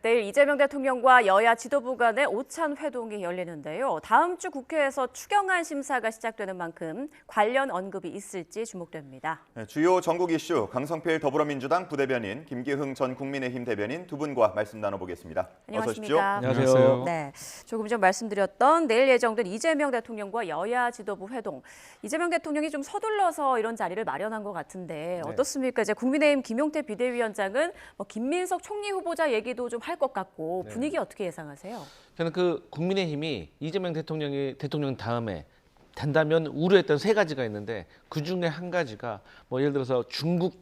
내일 이재명 대통령과 여야 지도부 간의 오찬 회동이 열리는데요. 다음 주 국회에서 추경안 심사가 시작되는 만큼 관련 언급이 있을지 주목됩니다. 네, 주요 전국 이슈 강성필 더불어민주당 부대변인, 김기흥 전 국민의힘 대변인 두 분과 말씀 나눠보겠습니다. 어서 오십시오. 안녕하십니까? 안녕하세요. 네, 조금 전 말씀드렸던 내일 예정된 이재명 대통령과 여야 지도부 회동. 이재명 대통령이 좀 서둘러서 이런 자리를 마련한 것 같은데 어떻습니까? 이제 국민의힘 김용태 비대위원장은 김민석 총리 후보자 얘기도 좀 할 것 같고 분위기 어떻게 예상하세요? 저는 국민의힘이 이재명 대통령 다음에 된다면 우려했던 세 가지가 있는데 그 중에 한 가지가 예를 들어서 중국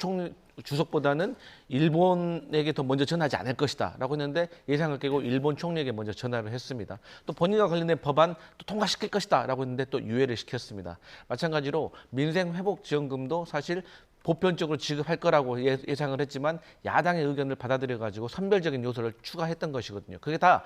주석보다는 일본에게 더 먼저 전하지 않을 것이다라고 했는데 예상을 깨고 일본 총리에게 먼저 전화를 했습니다. 또 본인과 관련된 법안 또 통과시킬 것이다라고 했는데 또 유예를 시켰습니다. 마찬가지로 민생회복지원금도 사실 보편적으로 지급할 거라고 예상을 했지만 야당의 의견을 받아들여가지고 선별적인 요소를 추가했던 것이거든요. 그게 다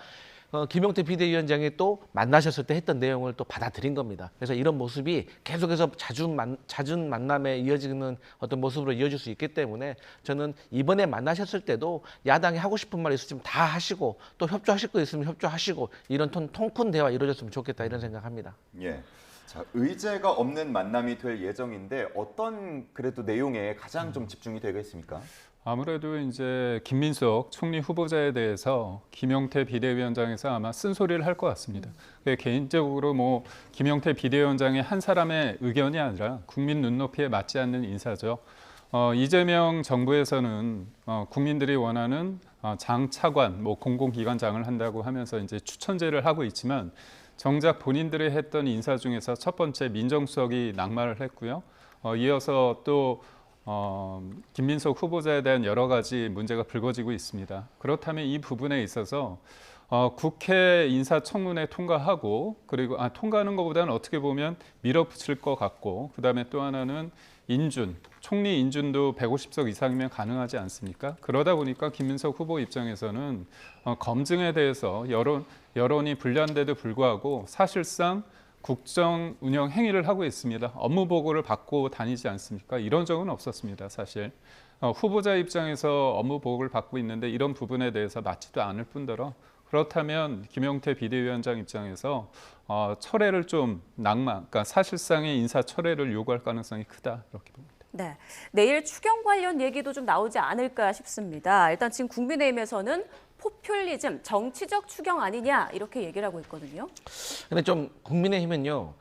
김용태 비대위원장이 또 만나셨을 때 했던 내용을 또 받아들인 겁니다. 그래서 이런 모습이 계속해서 잦은 만남에 이어지는 어떤 모습으로 이어질 수 있기 때문에 저는 이번에 만나셨을 때도 야당이 하고 싶은 말 있으면 다 하시고 또 협조하실 거 있으면 협조하시고 이런 통큰 대화 이루어졌으면 좋겠다 이런 생각합니다. 예. 자, 의제가 없는 만남이 될 예정인데 어떤 그래도 내용에 가장 좀 집중이 되겠습니까? 아무래도 이제 김민석 총리 후보자에 대해서 김용태 비대위원장에서 아마 쓴소리를 할 것 같습니다. 개인적으로 김용태 비대위원장의 한 사람의 의견이 아니라 국민 눈높이에 맞지 않는 인사죠. 이재명 정부에서는 국민들이 원하는 장차관, 공공기관장을 한다고 하면서 이제 추천제를 하고 있지만 정작 본인들이 했던 인사 중에서 첫 번째 민정수석이 낙마를 했고요. 이어서 또 김민석 후보자에 대한 여러 가지 문제가 불거지고 있습니다. 그렇다면 이 부분에 있어서 국회 인사청문회 통과하고 그리고 통과하는 것보다는 어떻게 보면 밀어붙일 것 같고 그다음에 또 하나는 총리 인준도 150석 이상이면 가능하지 않습니까? 그러다 보니까 김민석 후보 입장에서는 검증에 대해서 여론이 불리한데도 불구하고 사실상 국정 운영 행위를 하고 있습니다. 업무 보고를 받고 다니지 않습니까? 이런 적은 없었습니다, 사실. 후보자 입장에서 업무 보고를 받고 있는데 이런 부분에 대해서 맞지도 않을 뿐더러 그렇다면 김용태 비대위원장 입장에서 철회를 그러니까 사실상의 인사 철회를 요구할 가능성이 크다 이렇게 봅니다. 네, 내일 추경 관련 얘기도 좀 나오지 않을까 싶습니다. 일단 지금 국민의힘에서는 포퓰리즘, 정치적 추경 아니냐 이렇게 얘기를 하고 있거든요. 근데 좀 국민의힘은요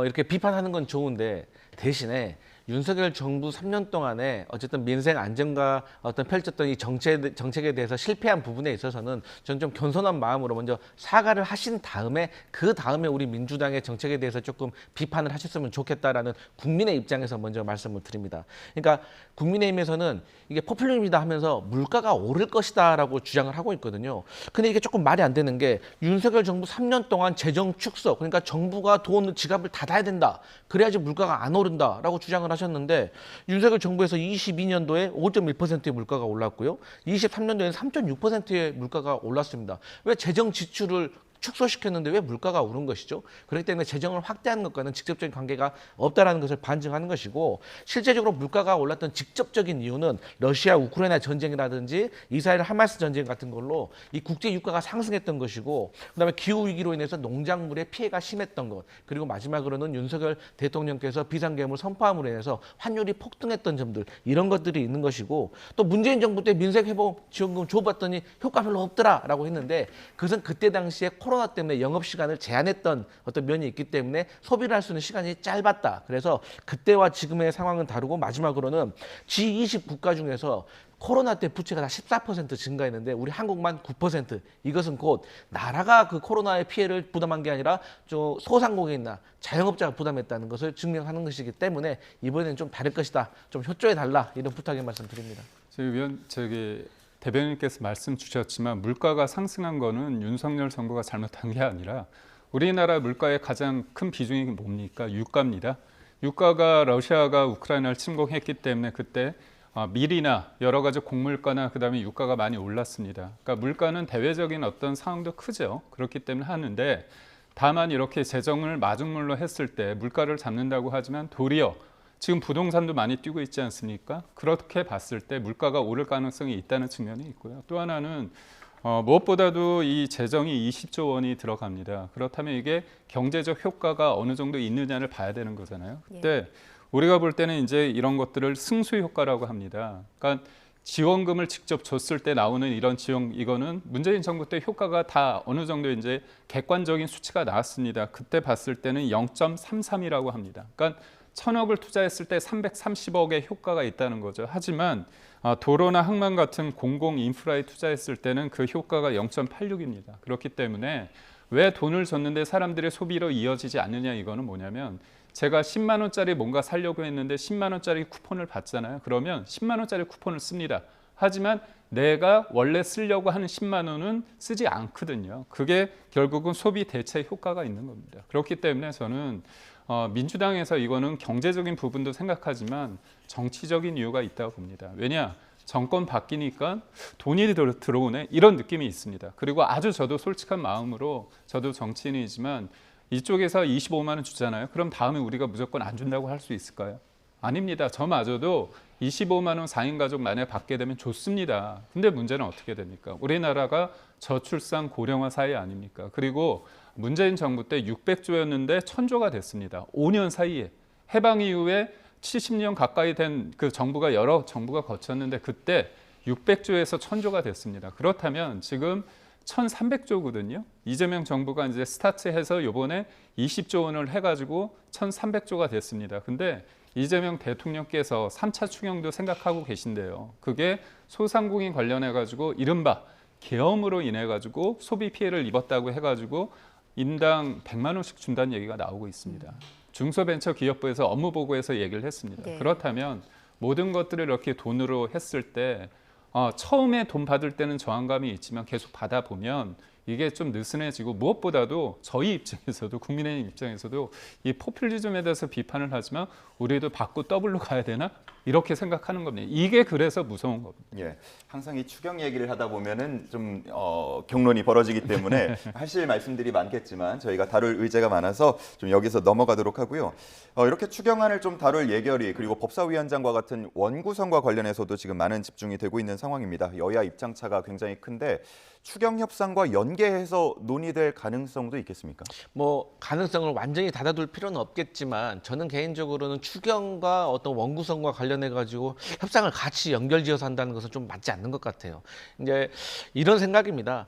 이렇게 비판하는 건 좋은데 대신에 윤석열 정부 3년 동안에 어쨌든 민생 안정과 펼쳤던 이 정책에 대해서 실패한 부분에 있어서는 저는 좀 겸손한 마음으로 먼저 사과를 하신 다음에 그 다음에 우리 민주당의 정책에 대해서 조금 비판을 하셨으면 좋겠다라는 국민의 입장에서 먼저 말씀을 드립니다. 그러니까 국민의힘에서는 이게 포퓰리즘이다 하면서 물가가 오를 것이다라고 주장을 하고 있거든요. 근데 이게 조금 말이 안 되는 게 윤석열 정부 3년 동안 재정 축소, 그러니까 정부가 돈 지갑을 닫아야 된다. 그래야지 물가가 안 오른다라고 주장을 하셨는데 윤석열 정부에서 22년도에 5.1%의 물가가 올랐고요. 23년도에는 3.6%의 물가가 올랐습니다. 왜 재정 지출을 축소시켰는데 왜 물가가 오른 것이죠? 그렇기 때문에 재정을 확대하는 것과는 직접적인 관계가 없다는 것을 반증하는 것이고 실제적으로 물가가 올랐던 직접적인 이유는 러시아 우크라이나 전쟁이라든지 이스라엘 하마스 전쟁 같은 걸로 이 국제 유가가 상승했던 것이고 그다음에 기후 위기로 인해서 농작물의 피해가 심했던 것 그리고 마지막으로는 윤석열 대통령께서 비상계엄을 선포함으로 인해서 환율이 폭등했던 점들 이런 것들이 있는 것이고 또 문재인 정부 때 민생회복지원금 줘봤더니 효과 별로 없더라라고 했는데 그것은 그때 당시에 코로나 때문에 영업시간을 제한했던 어떤 면이 있기 때문에 소비를 할 수 있는 시간이 짧았다. 그래서 그때와 지금의 상황은 다르고 마지막으로는 G20 국가 중에서 코로나 때 부채가 다 14% 증가했는데 우리 한국만 9%. 이것은 곧 나라가 그 코로나의 피해를 부담한 게 아니라 소상공인이나 자영업자가 부담했다는 것을 증명하는 것이기 때문에 이번에는 좀 다를 것이다. 좀 협조해 달라. 이런 부탁의 말씀드립니다. 대변인께서 말씀 주셨지만 물가가 상승한 거는 윤석열 정부가 잘못한 게 아니라 우리나라 물가의 가장 큰 비중이 뭡니까? 유가입니다. 유가가 러시아가 우크라이나를 침공했기 때문에 그때 밀이나 여러 가지 곡물가나 그다음에 유가가 많이 올랐습니다. 그러니까 물가는 대외적인 어떤 상황도 크죠. 그렇기 때문에 하는데 다만 이렇게 재정을 마중물로 했을 때 물가를 잡는다고 하지만 도리어 지금 부동산도 많이 뛰고 있지 않습니까? 그렇게 봤을 때 물가가 오를 가능성이 있다는 측면이 있고요. 또 하나는 무엇보다도 이 재정이 20조 원이 들어갑니다. 그렇다면 이게 경제적 효과가 어느 정도 있느냐를 봐야 되는 거잖아요. 그때 우리가 볼 때는 이제 이런 것들을 승수 효과라고 합니다. 그러니까 지원금을 직접 줬을 때 나오는 이런 지원, 이거는 문재인 정부 때 효과가 다 어느 정도 이제 객관적인 수치가 나왔습니다. 그때 봤을 때는 0.33이라고 합니다. 그러니까 1,000억을 투자했을 때 330억의 효과가 있다는 거죠. 하지만 도로나 항만 같은 공공 인프라에 투자했을 때는 그 효과가 0.86입니다. 그렇기 때문에 왜 돈을 줬는데 사람들의 소비로 이어지지 않느냐, 이거는 뭐냐면 제가 10만 원짜리 뭔가 사려고 했는데 10만 원짜리 쿠폰을 받잖아요. 그러면 10만 원짜리 쿠폰을 씁니다. 하지만 내가 원래 쓰려고 하는 10만 원은 쓰지 않거든요. 그게 결국은 소비 대체 효과가 있는 겁니다. 그렇기 때문에 저는 민주당에서 이거는 경제적인 부분도 생각하지만 정치적인 이유가 있다고 봅니다. 왜냐? 정권 바뀌니까 돈이 들어오네, 이런 느낌이 있습니다. 그리고 아주 저도 솔직한 마음으로, 저도 정치인이지만 이쪽에서 25만 원 주잖아요. 그럼 다음에 우리가 무조건 안 준다고 할 수 있을까요? 아닙니다. 저마저도 25만 원 4인 가족 만약에 받게 되면 좋습니다. 근데 문제는 어떻게 됩니까? 우리나라가 저출산 고령화 사회 아닙니까? 그리고 문재인 정부 때 600조였는데 1,000조가 됐습니다. 5년 사이에. 해방 이후에 70년 가까이 된 그 정부가 여러 정부가 거쳤는데 그때 600조에서 1,000조가 됐습니다. 그렇다면 지금 1,300조거든요. 이재명 정부가 이제 스타트해서 이번에 20조 원을 해가지고 1,300조가 됐습니다. 근데 이재명 대통령께서 3차 추경도 생각하고 계신데요. 그게 소상공인 관련해가지고 이른바 계엄으로 인해가지고 소비 피해를 입었다고 해가지고 인당 100만 원씩 준다는 얘기가 나오고 있습니다. 중소벤처기업부에서 업무보고에서 얘기를 했습니다. 네. 그렇다면 모든 것들을 이렇게 돈으로 했을 때 처음에 돈 받을 때는 저항감이 있지만 계속 받아보면 이게 좀 느슨해지고, 무엇보다도 저희 입장에서도, 국민의힘 입장에서도 이 포퓰리즘에 대해서 비판을 하지만 우리도 받고 더블로 가야 되나? 이렇게 생각하는 겁니다. 이게 그래서 무서운 겁니다. 예, 항상 이 추경 얘기를 하다 보면은 좀 경론이 벌어지기 때문에 하실 말씀들이 많겠지만 저희가 다룰 의제가 많아서 좀 여기서 넘어가도록 하고요. 이렇게 추경안을 좀 다룰 예결위, 그리고 법사위원장과 같은 원구성과 관련해서도 지금 많은 집중이 되고 있는 상황입니다. 여야 입장 차가 굉장히 큰데 추경 협상과 연계해서 논의될 가능성도 있겠습니까? 뭐 가능성을 완전히 닫아둘 필요는 없겠지만 저는 개인적으로는 추경과 어떤 원구성과 관련해 가지고 협상을 같이 연결지어서 한다는 것은 좀 맞지 않는 것 같아요. 이제 이런 생각입니다.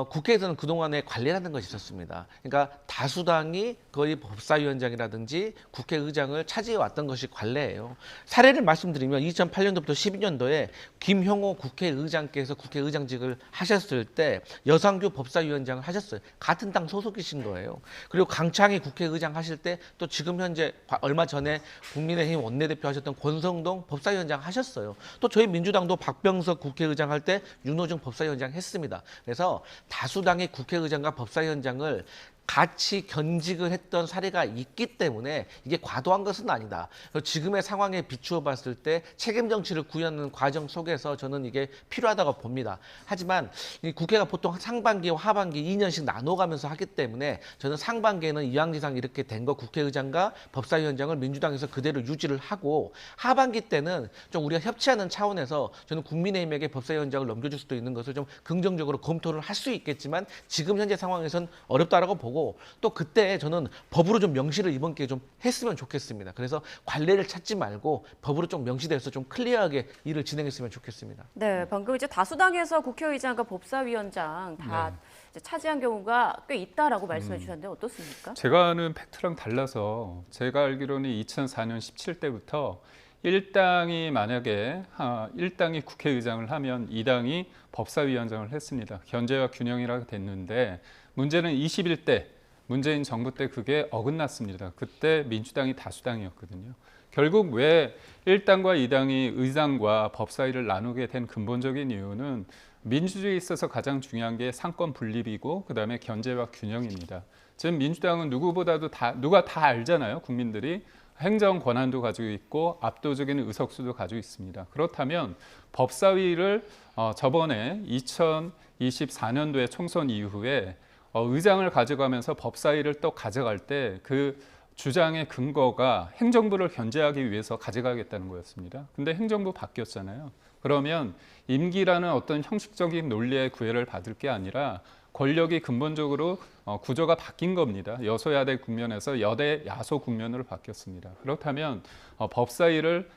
국회에서는 그동안에 관례라는 것이 있었습니다. 그러니까 다수당이 거의 법사위원장이라든지 국회의장을 차지해왔던 것이 관례예요. 사례를 말씀드리면 2008년도부터 12년도에 김형호 국회의장께서 국회의장직을 하셨을 때 여상규 법사위원장을 하셨어요. 같은 당 소속이신 거예요. 그리고 강창희 국회의장 하실 때 또 지금 현재 얼마 전에 국민의힘 원내대표 하셨던 권성동 법사위원장 하셨어요. 또 저희 민주당도 박병석 국회의장 할 때 윤호중 법사위원장 했습니다. 그래서 다수당의 국회의장과 법사위원장을 같이 견직을 했던 사례가 있기 때문에 이게 과도한 것은 아니다. 지금의 상황에 비추어 봤을 때 책임 정치를 구현하는 과정 속에서 저는 이게 필요하다고 봅니다. 하지만 이 국회가 보통 상반기와 하반기 2년씩 나눠가면서 하기 때문에 저는 상반기에는 이왕지상 이렇게 된 거 국회의장과 법사위원장을 민주당에서 그대로 유지를 하고, 하반기 때는 좀 우리가 협치하는 차원에서 저는 국민의힘에게 법사위원장을 넘겨줄 수도 있는 것을 좀 긍정적으로 검토를 할 수 있겠지만 지금 현재 상황에선 어렵다라고 보고, 또 그때 저는 법으로 좀 명시를 이번 기회에 좀 했으면 좋겠습니다. 그래서 관례를 찾지 말고 법으로 좀 명시돼서 좀 클리어하게 일을 진행했으면 좋겠습니다. 네, 방금 이제 다수당에서 국회의장과 법사위원장 다 이제 차지한 경우가 꽤 있다라고 말씀해 주셨는데 어떻습니까? 제가 아는 팩트랑 달라서 제가 알기로는 2004년 17대부터 1당이 만약에 1당이 국회의장을 하면 2당이 법사위원장을 했습니다. 견제와 균형이라고 됐는데 문제는 21대 문재인 정부 때 그게 어긋났습니다. 그때 민주당이 다수당이었거든요. 결국 왜 1당과 2당이 의장과 법사위를 나누게 된 근본적인 이유는 민주주의에 있어서 가장 중요한 게 상권 분립이고 그다음에 견제와 균형입니다. 지금 민주당은 누구보다도 누가 다 알잖아요. 국민들이 행정 권한도 가지고 있고 압도적인 의석수도 가지고 있습니다. 그렇다면 법사위를 저번에 2024년도에 총선 이후에 의장을 가져가면서 법사위를 또 가져갈 때 그 주장의 근거가 행정부를 견제하기 위해서 가져가겠다는 거였습니다. 근데 행정부 바뀌었잖아요. 그러면 임기라는 어떤 형식적인 논리의 구애를 받을 게 아니라 권력이 근본적으로 구조가 바뀐 겁니다. 여소야대 국면에서 여대 야소 국면으로 바뀌었습니다. 그렇다면 법사위를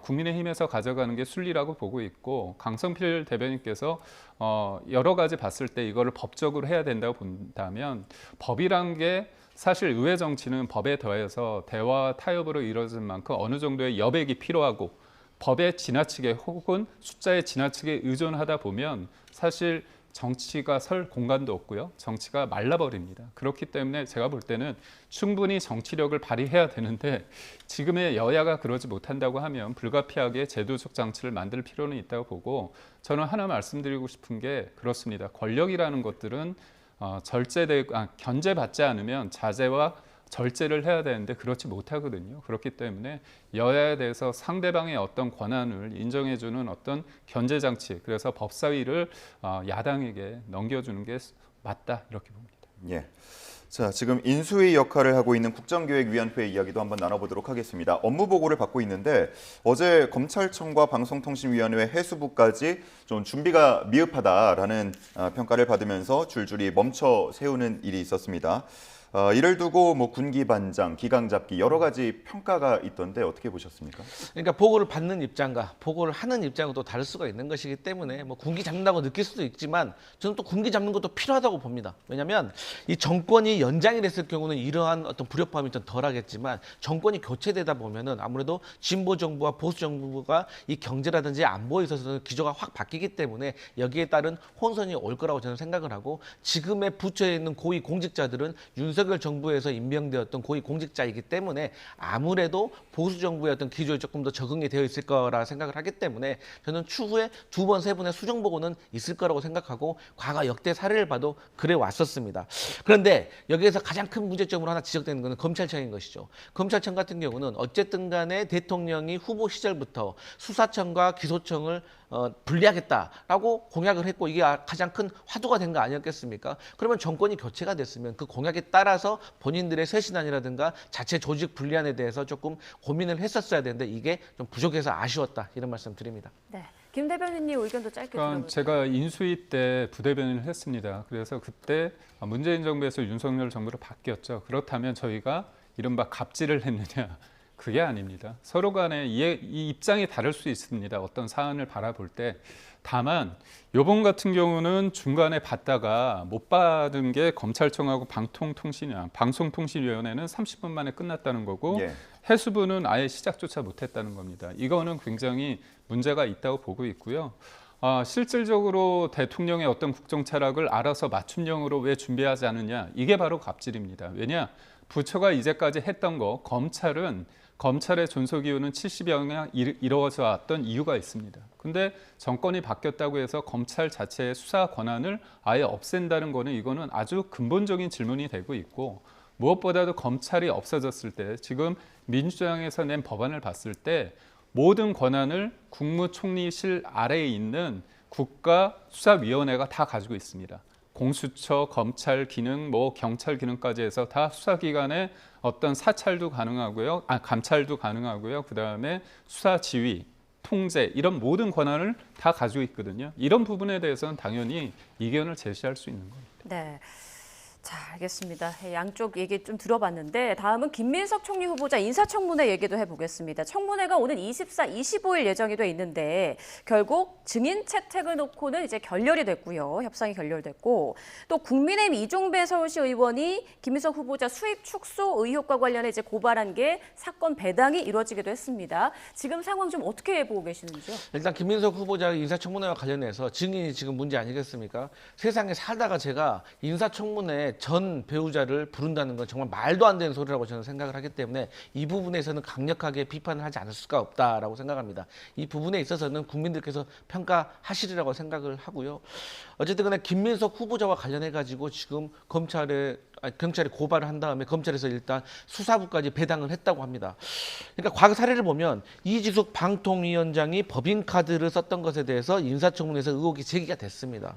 국민의힘에서 가져가는 게 순리라고 보고 있고, 강성필 대변인께서 여러 가지 봤을 때 이거를 법적으로 해야 된다고 본다면, 법이란 게 사실 의회 정치는 법에 더해서 대화와 타협으로 이루어진 만큼 어느 정도의 여백이 필요하고, 법에 지나치게 혹은 숫자에 지나치게 의존하다 보면 사실 정치가 설 공간도 없고요. 정치가 말라버립니다. 그렇기 때문에 제가 볼 때는 충분히 정치력을 발휘해야 되는데, 지금의 여야가 그러지 못한다고 하면 불가피하게 제도적 장치를 만들 필요는 있다고 보고, 저는 하나 말씀드리고 싶은 게 그렇습니다. 권력이라는 것들은 견제받지 않으면 자제와 절제를 해야 되는데 그렇지 못하거든요. 그렇기 때문에 여야에 대해서 상대방의 어떤 권한을 인정해주는 어떤 견제 장치, 그래서 법사위를 야당에게 넘겨주는 게 맞다, 이렇게 봅니다. 예. 자, 지금 인수위 역할을 하고 있는 국정기획위원회 이야기도 한번 나눠보도록 하겠습니다. 업무 보고를 받고 있는데 어제 검찰청과 방송통신위원회 해수부까지 좀 준비가 미흡하다라는 평가를 받으면서 줄줄이 멈춰 세우는 일이 있었습니다. 이를 두고 뭐 군기 반장, 기강 잡기 여러 가지 평가가 있던데 어떻게 보셨습니까? 그러니까 보고를 받는 입장과 보고를 하는 입장은 또 다를 수가 있는 것이기 때문에 뭐 군기 잡는다고 느낄 수도 있지만, 저는 또 군기 잡는 것도 필요하다고 봅니다. 왜냐하면 이 정권이 연장이 됐을 경우는 이러한 어떤 불협화음이 좀 덜하겠지만, 정권이 교체되다 보면은 아무래도 진보 정부와 보수 정부가 이 경제라든지 안보에 있어서는 기조가 확 바뀌기 때문에 여기에 따른 혼선이 올 거라고 저는 생각을 하고, 지금의 부처에 있는 고위 공직자들은 윤석열 정부에서 임명되었던 고위 공직자이기 때문에 아무래도 보수 정부의 어떤 기조에 조금 더 적응이 되어 있을 거라 생각을 하기 때문에, 저는 추후에 두 번, 세 번의 수정 보고는 있을 거라고 생각하고, 과거 역대 사례를 봐도 그래 왔었습니다. 그런데 여기에서 가장 큰 문제점으로 하나 지적되는 것은 검찰청인 것이죠. 검찰청 같은 경우는 어쨌든 간에 대통령이 후보 시절부터 수사청과 기소청을 분리하겠다라고 공약을 했고, 이게 가장 큰 화두가 된 거 아니었겠습니까? 그러면 정권이 교체가 됐으면 그 공약에 따라서 본인들의 쇄신안이라든가 자체 조직 분리안에 대해서 조금 고민을 했었어야 되는데, 이게 좀 부족해서 아쉬웠다, 이런 말씀 드립니다. 네. 김 대변인님 의견도 짧게 그러니까 들어볼게요. 제가 인수위 때 부대변인을 했습니다. 그래서 그때 문재인 정부에서 윤석열 정부로 바뀌었죠. 그렇다면 저희가 이른바 갑질을 했느냐? 그게 아닙니다. 서로 간에 이 입장이 다를 수 있습니다. 어떤 사안을 바라볼 때. 다만 이번 같은 경우는 중간에 받다가 못 받은 게 검찰청하고 방송통신위원회는 30분 만에 끝났다는 거고, 예. 해수부는 아예 시작조차 못했다는 겁니다. 이거는 굉장히 문제가 있다고 보고 있고요. 실질적으로 대통령의 어떤 국정 철학을 알아서 맞춤형으로 왜 준비하지 않느냐, 이게 바로 갑질입니다. 왜냐, 부처가 이제까지 했던 거, 검찰의 존속 이유는 70여 년 이루어져 왔던 이유가 있습니다. 근데 정권이 바뀌었다고 해서 검찰 자체의 수사 권한을 아예 없앤다는 거는, 이거는 아주 근본적인 질문이 되고 있고, 무엇보다도 검찰이 없어졌을 때, 지금 민주당에서 낸 법안을 봤을 때 모든 권한을 국무총리실 아래에 있는 국가수사위원회가 다 가지고 있습니다. 공수처, 검찰 기능, 경찰 기능까지 해서 다 수사기관의 어떤 사찰도 가능하고요, 감찰도 가능하고요. 그 다음에 수사 지휘, 통제, 이런 모든 권한을 다 가지고 있거든요. 이런 부분에 대해서는 당연히 이견을 제시할 수 있는 겁니다. 네. 자, 알겠습니다. 양쪽 얘기 좀 들어봤는데, 다음은 김민석 총리 후보자 인사청문회 얘기도 해보겠습니다. 청문회가 오는 24, 25일 예정이 돼 있는데, 결국 증인 채택을 놓고는 이제 결렬이 됐고요. 협상이 결렬됐고, 또 국민의힘 이종배 서울시 의원이 김민석 후보자 수입 축소 의혹과 관련해 이제 고발한 게 사건 배당이 이루어지기도 했습니다. 지금 상황 좀 어떻게 보고 계시는지요? 일단 김민석 후보자 인사청문회와 관련해서 증인이 지금 문제 아니겠습니까? 세상에 살다가 제가 인사청문회 전 배우자를 부른다는 건 정말 말도 안 되는 소리라고 저는 생각을 하기 때문에, 이 부분에서는 강력하게 비판을 하지 않을 수가 없다라고 생각합니다. 이 부분에 있어서는 국민들께서 평가하시리라고 생각을 하고요. 어쨌든 간에 김민석 후보자와 관련해 가지고 지금 경찰에 고발을 한 다음에 검찰에서 일단 수사부까지 배당을 했다고 합니다. 그러니까 과거 사례를 보면 이지숙 방통위원장이 법인카드를 썼던 것에 대해서 인사청문회에서 의혹이 제기가 됐습니다.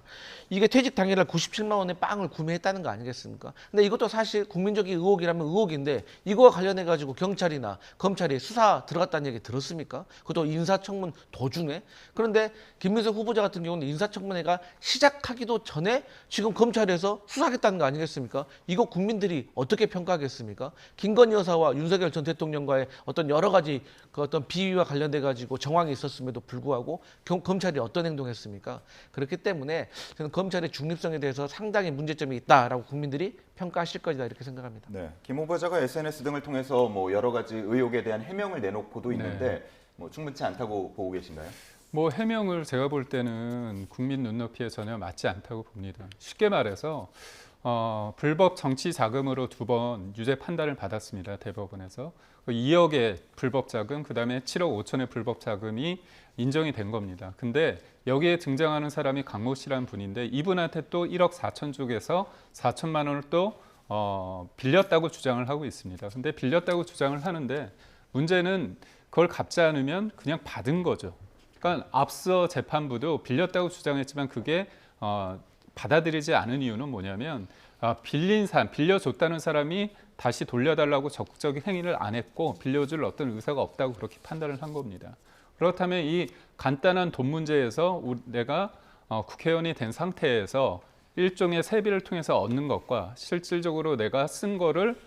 이게 퇴직 당일날 97만 원의 빵을 구매했다는 거 아니겠습니까? 아니겠습니까? 근데 이것도 사실 국민적인 의혹이라면 의혹인데 이거와 관련해 가지고 경찰이나 검찰이 수사 들어갔다는 얘기 들었습니까? 그것도 인사청문 도중에. 그런데 김민석 후보자 같은 경우는 인사청문회가 시작하기도 전에 지금 검찰에서 수사하겠다는 거 아니겠습니까? 이거 국민들이 어떻게 평가하겠습니까? 김건희 여사와 윤석열 전 대통령과의 어떤 여러 가지 그 어떤 비위와 관련돼 가지고 정황이 있었음에도 불구하고 검찰이 어떤 행동했습니까? 그렇기 때문에 저는 검찰의 중립성에 대해서 상당히 문제점이 있다라고 국민들이 평가하실 것이다 이렇게 생각합니다. 네, 김 후보자가 SNS 등을 통해서 뭐 여러 가지 의혹에 대한 해명을 내놓고도 있는데 뭐 충분치 않다고 보고 계신가요? 뭐 해명을 제가 볼 때는 국민 눈높이에 전혀 맞지 않다고 봅니다. 쉽게 말해서 불법 정치 자금으로 2번 유죄 판단을 받았습니다. 대법원에서. 2억의 불법 자금, 그다음에 7억 5천의 불법 자금이 인정이 된 겁니다. 근데 여기에 등장하는 사람이 강모 씨라는 분인데 이분한테 또 1억 4천 쪽에서 4천만 원을 또 빌렸다고 주장을 하고 있습니다. 근데 빌렸다고 주장을 하는데 문제는 그걸 갚지 않으면 그냥 받은 거죠. 그러니까 앞서 재판부도 빌렸다고 주장했지만 그게 받아들이지 않은 이유는 뭐냐면 빌려줬다는 사람이 다시 돌려달라고 적극적인 행위를 안 했고 빌려줄 어떤 의사가 없다고 그렇게 판단을 한 겁니다. 그렇다면 이 간단한 돈 문제에서 내가 국회의원이 된 상태에서 일종의 세비를 통해서 얻는 것과 실질적으로 내가 쓴 거를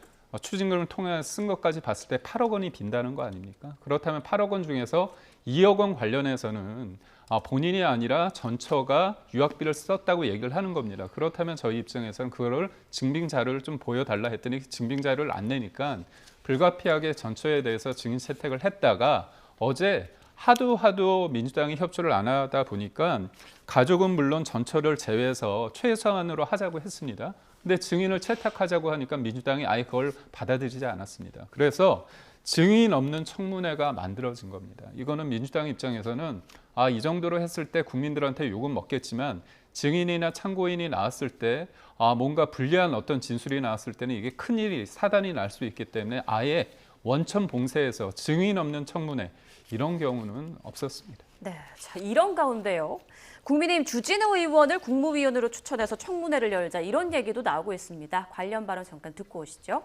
추징금을 통해 쓴 것까지 봤을 때 8억 원이 빈다는 거 아닙니까? 그렇다면 8억 원 중에서 2억 원 관련해서는 본인이 아니라 전처가 유학비를 썼다고 얘기를 하는 겁니다. 그렇다면 저희 입장에서는 그거를 증빙 자료를 좀 보여달라 했더니 증빙 자료를 안 내니까 불가피하게 전처에 대해서 증인 채택을 했다가 어제 하도 민주당이 협조를 안 하다 보니까 가족은 물론 전처를 제외해서 최소한으로 하자고 했습니다. 근데 증인을 채택하자고 하니까 민주당이 아예 그걸 받아들이지 않았습니다. 그래서 증인 없는 청문회가 만들어진 겁니다. 이거는 민주당 입장에서는 이 정도로 했을 때 국민들한테 욕은 먹겠지만 증인이나 참고인이 나왔을 때 뭔가 불리한 어떤 진술이 나왔을 때는 이게 큰일이 사단이 날 수 있기 때문에 아예 원천 봉쇄해서 증인 없는 청문회 이런 경우는 없었습니다. 네, 자, 이런 가운데요. 국민의힘 주진우 의원을 국무위원으로 추천해서 청문회를 열자 이런 얘기도 나오고 있습니다. 관련 발언 잠깐 듣고 오시죠.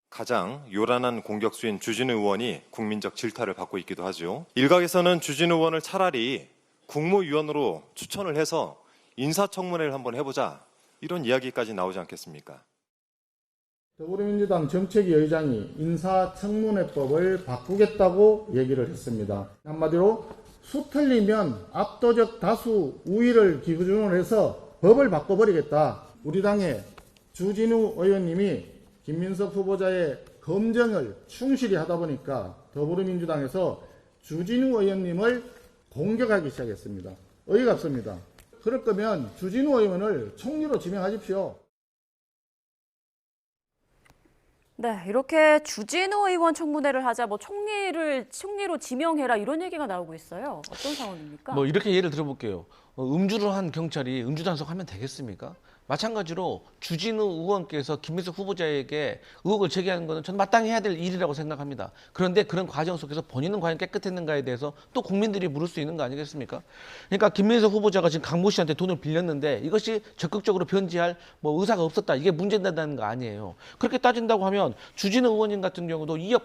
가장 요란한 공격수인 주진우 의원이 국민적 질타를 받고 있기도 하죠. 일각에서는 주진우 의원을 차라리 국무위원으로 추천을 해서 인사청문회를 한번 해보자 이런 이야기까지 나오지 않겠습니까? 더불어민주당 정책위 의장이 인사청문회법을 바꾸겠다고 얘기를 했습니다. 한마디로 수 틀리면 압도적 다수 우위를 기준으로 해서 법을 바꿔버리겠다. 우리 당의 주진우 의원님이 김민석 후보자의 검증을 충실히 하다 보니까 더불어민주당에서 주진우 의원님을 공격하기 시작했습니다. 어이가 없습니다. 그럴 거면 주진우 의원을 총리로 지명하십시오. 네, 이렇게 주진우 의원 청문회를 하자 뭐 총리로 지명해라 이런 얘기가 나오고 있어요. 어떤 상황입니까? 뭐 이렇게 예를 들어볼게요. 음주를 한 경찰이 음주 단속하면 되겠습니까? 마찬가지로 주진우 의원께서 김민석 후보자에게 의혹을 제기하는 것은 저는 마땅히 해야 될 일이라고 생각합니다. 그런데 그런 과정 속에서 본인은 과연 깨끗했는가에 대해서 또 국민들이 물을 수 있는 거 아니겠습니까? 그러니까 김민석 후보자가 지금 강모 씨한테 돈을 빌렸는데 이것이 적극적으로 변제할 뭐 의사가 없었다. 이게 문제된다는 거 아니에요. 그렇게 따진다고 하면 주진우 의원님 같은 경우도 2억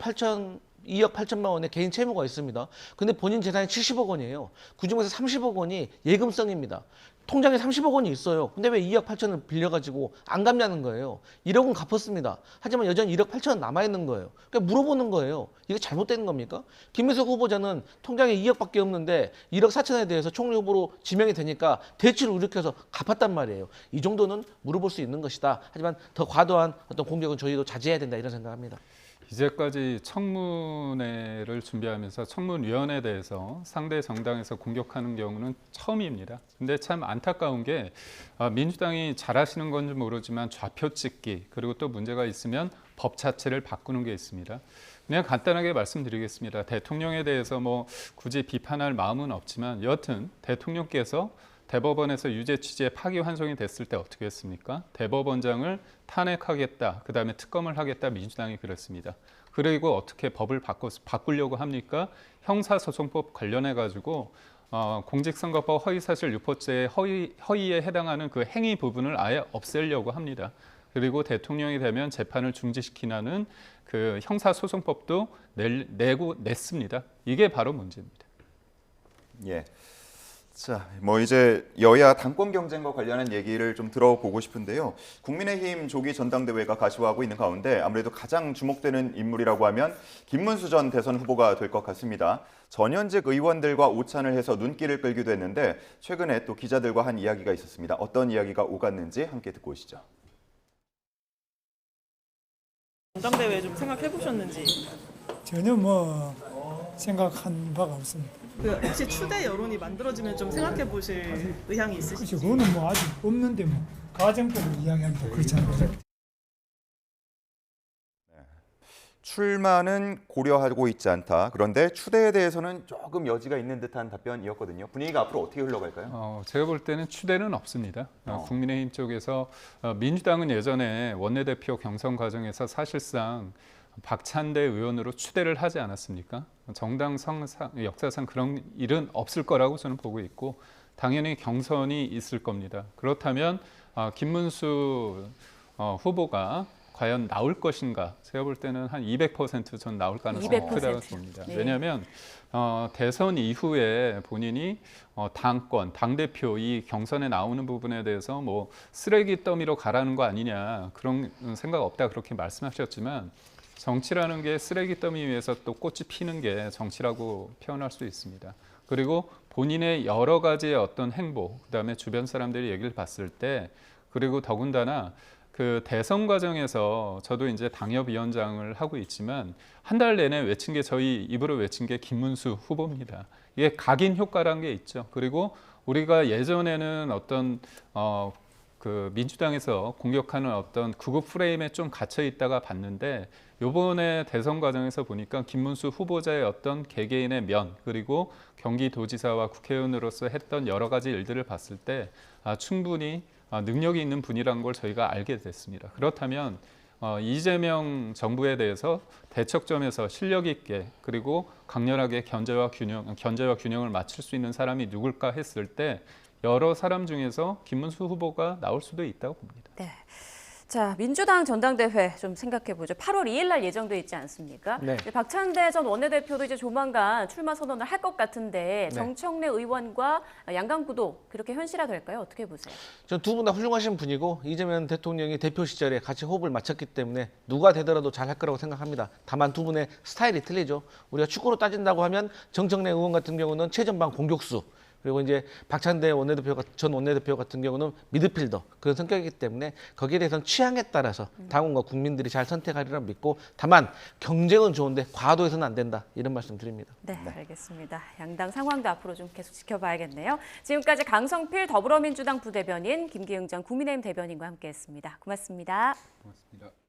8천만 원의 개인 채무가 있습니다. 근데 본인 재산이 70억 원이에요. 그중에서 30억 원이 예금성입니다. 통장에 30억 원이 있어요. 근데 왜 2억 8천을 빌려가지고 안 갚냐는 거예요. 1억은 갚았습니다. 하지만 여전히 1억 8천은 남아있는 거예요. 그러니까 물어보는 거예요. 이게 잘못된 겁니까? 김민석 후보자는 통장에 2억밖에 없는데 1억 4천에 대해서 총리 후보로 지명이 되니까 대치를 일으켜서 갚았단 말이에요. 이 정도는 물어볼 수 있는 것이다. 하지만 더 과도한 어떤 공격은 저희도 자제해야 된다 이런 생각합니다. 이제까지 청문회를 준비하면서 청문위원회에 대해서 상대 정당에서 공격하는 경우는 처음입니다. 근데 참 안타까운 게 민주당이 잘하시는 건지 모르지만 좌표 찍기 그리고 또 문제가 있으면 법 자체를 바꾸는 게 있습니다. 그냥 간단하게 말씀드리겠습니다. 대통령에 대해서 뭐 굳이 비판할 마음은 없지만 여튼 대통령께서 대법원에서 유죄 취지에 파기환송이 됐을 때 어떻게 했습니까? 대법원장을 탄핵하겠다, 그 다음에 특검을 하겠다 민주당이 그랬습니다. 그리고 어떻게 법을 바꾸려고 합니까? 형사소송법 관련해 가지고 공직선거법 허위사실 유포죄의 허위에 해당하는 그 행위 부분을 아예 없애려고 합니다. 그리고 대통령이 되면 재판을 중지시키는 그 형사소송법도 냈습니다. 이게 바로 문제입니다. 예. 자, 뭐 이제 여야 당권 경쟁과 관련한 얘기를 좀 들어보고 싶은데요. 국민의힘 조기 전당대회가 가시화하고 있는 가운데 아무래도 가장 주목되는 인물이라고 하면 김문수 전 대선 후보가 될 것 같습니다. 전현직 의원들과 오찬을 해서 눈길을 끌기도 했는데 최근에 또 기자들과 한 이야기가 있었습니다. 어떤 이야기가 오갔는지 함께 듣고 오시죠. 전당대회 좀 생각해 보셨는지. 전혀 뭐 생각한 바가 없습니다. 그 혹시 추대 여론이 만들어지면 좀 생각해 보실 의향이 그렇죠. 있으신지. 그거는 뭐 아직 없는데 뭐 가정법으로 이야기하기도 그렇잖아요. 출마는 고려하고 있지 않다. 그런데 추대에 대해서는 조금 여지가 있는 듯한 답변이었거든요. 분위기가 앞으로 어떻게 흘러갈까요? 제가 볼 때는 추대는 없습니다. 국민의힘 쪽에서 민주당은 예전에 원내대표 경선 과정에서 사실상 박찬대 의원으로 추대를 하지 않았습니까? 정당 역사상 그런 일은 없을 거라고 저는 보고 있고 당연히 경선이 있을 겁니다. 그렇다면 김문수 후보가 과연 나올 것인가? 제가 볼 때는 한 200% 전 나올 가능성이 200%. 크다고 봅니다. 네. 왜냐하면 대선 이후에 본인이 당권, 당대표 이 경선에 나오는 부분에 대해서 뭐 쓰레기 더미로 가라는 거 아니냐 그런 생각 없다 그렇게 말씀하셨지만 정치라는 게 쓰레기 더미 위에서 또 꽃이 피는 게 정치라고 표현할 수 있습니다. 그리고 본인의 여러 가지의 어떤 행보, 그다음에 주변 사람들이 얘기를 봤을 때 그리고 더군다나 그 대선 과정에서 저도 이제 당협위원장을 하고 있지만 한 달 내내 외친 게 저희 입으로 외친 게 김문수 후보입니다. 이게 각인 효과라는 게 있죠. 그리고 우리가 예전에는 어떤 그 민주당에서 공격하는 어떤 극우 프레임에 좀 갇혀 있다가 봤는데 이번에 대선 과정에서 보니까 김문수 후보자의 어떤 개개인의 면 그리고 경기도지사와 국회의원으로서 했던 여러 가지 일들을 봤을 때 충분히 능력이 있는 분이라는 걸 저희가 알게 됐습니다. 그렇다면 이재명 정부에 대해서 대척점에서 실력 있게 그리고 강렬하게 견제와 균형을 맞출 수 있는 사람이 누굴까 했을 때 여러 사람 중에서 김문수 후보가 나올 수도 있다고 봅니다. 네. 자, 민주당 전당대회 좀 생각해 보죠. 8월 2일 날 예정돼 있지 않습니까? 네. 박찬대 전 원내대표도 이제 조만간 출마 선언을 할 것 같은데 네. 정청래 의원과 양강구도 그렇게 현실화될까요? 어떻게 보세요? 전 두 분 다 훌륭하신 분이고 이재명 대통령이 대표 시절에 같이 호흡을 맞췄기 때문에 누가 되더라도 잘할 거라고 생각합니다. 다만 두 분의 스타일이 틀리죠. 우리가 축구로 따진다고 하면 정청래 의원 같은 경우는 최전방 공격수 그리고 이제 박찬대 전 원내대표 같은 경우는 미드필더 그런 성격이기 때문에 거기에 대해서는 취향에 따라서 당원과 국민들이 잘 선택하리라 믿고 다만 경쟁은 좋은데 과도해서는 안 된다 이런 말씀 드립니다. 네, 알겠습니다. 양당 상황도 앞으로 좀 계속 지켜봐야겠네요. 지금까지 강성필 더불어민주당 부대변인, 김기흥 전 국민의힘 대변인과 함께했습니다. 고맙습니다. 고맙습니다.